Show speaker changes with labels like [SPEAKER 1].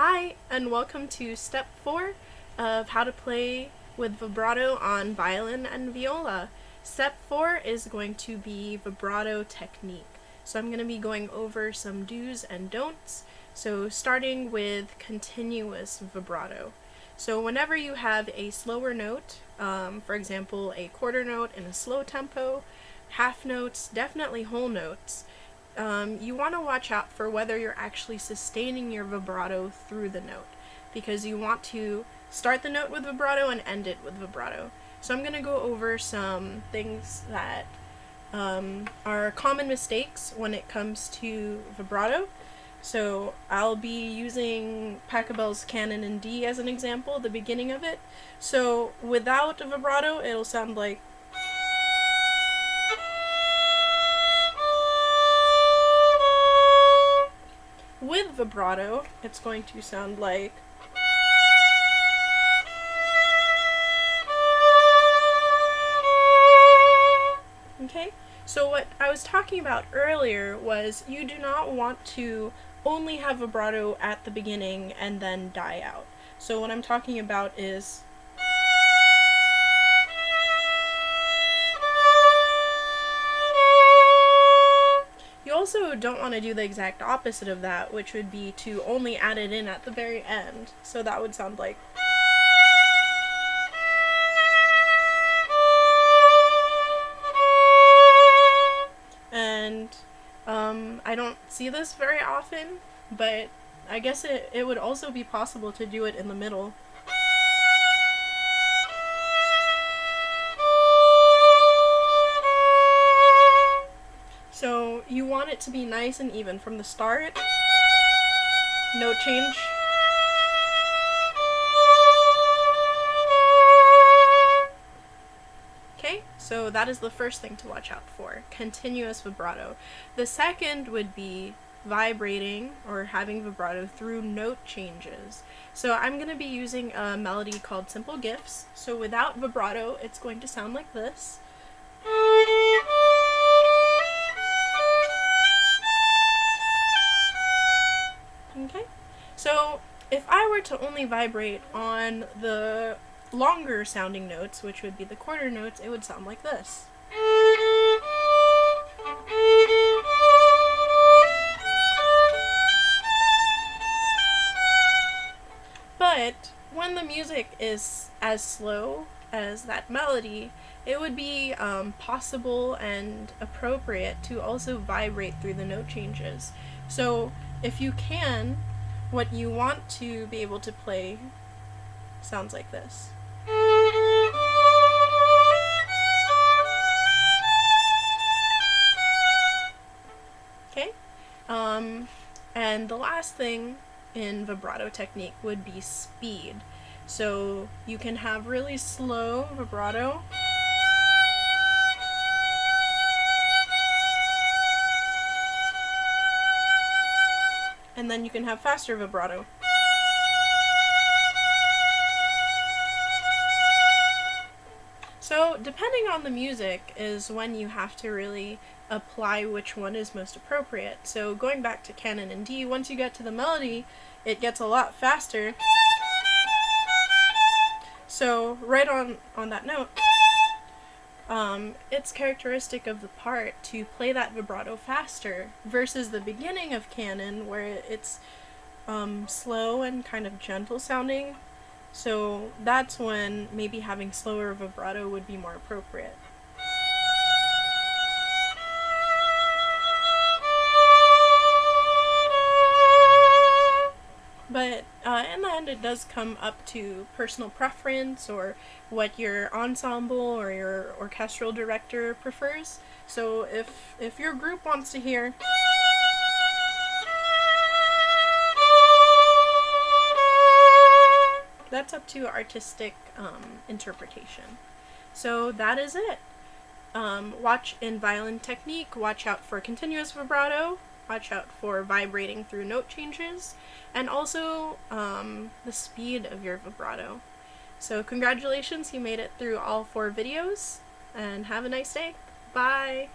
[SPEAKER 1] Hi, and welcome to step 4 of how to play with vibrato on violin and viola. Step 4 is going to be vibrato technique. So I'm going to be going over some do's and don'ts. So starting with continuous vibrato. So whenever you have a slower note, for example a quarter note in a slow tempo, half notes, definitely whole notes, you want to watch out for whether you're actually sustaining your vibrato through the note, because you want to start the note with vibrato and end it with vibrato. So I'm going to go over some things that are common mistakes when it comes to vibrato. So I'll be using Pachelbel's Canon in D as an example, the beginning of it. So without a vibrato, it'll sound like with vibrato, it's going to sound like okay? So what I was talking about earlier was you do not want to only have vibrato at the beginning and then die out. So what I'm talking about is you also don't want to do the exact opposite of that, which would be to only add it in at the very end. So that would sound like and I don't see this very often, but I guess it would also be possible to do it in the middle. So you want it to be nice and even from the start. Note change. Okay, so that is the first thing to watch out for, continuous vibrato. The second would be vibrating or having vibrato through note changes. So I'm going to be using a melody called Simple Gifts. So without vibrato, it's going to sound like this. Okay, so if I were to only vibrate on the longer sounding notes, which would be the quarter notes, it would sound like this. But when the music is as slow as that melody, it would be possible and appropriate to also vibrate through the note changes. So if you can, what you want to be able to play sounds like this. Okay? And the last thing in vibrato technique would be speed. So you can have really slow vibrato, and then you can have faster vibrato. So depending on the music is when you have to really apply which one is most appropriate. So going back to Canon in D, once you get to the melody, it gets a lot faster. So right on that note, it's characteristic of the part to play that vibrato faster versus the beginning of Canon where it's slow and kind of gentle sounding. So that's when maybe having slower vibrato would be more appropriate. But in the end, it does come up to personal preference or what your ensemble or your orchestral director prefers. So if your group wants to hear that's up to artistic interpretation. So that is it. Watch in violin technique, watch out for continuous vibrato, watch out for vibrating through note changes, and also the speed of your vibrato. So congratulations, you made it through all 4 videos, and have a nice day. Bye!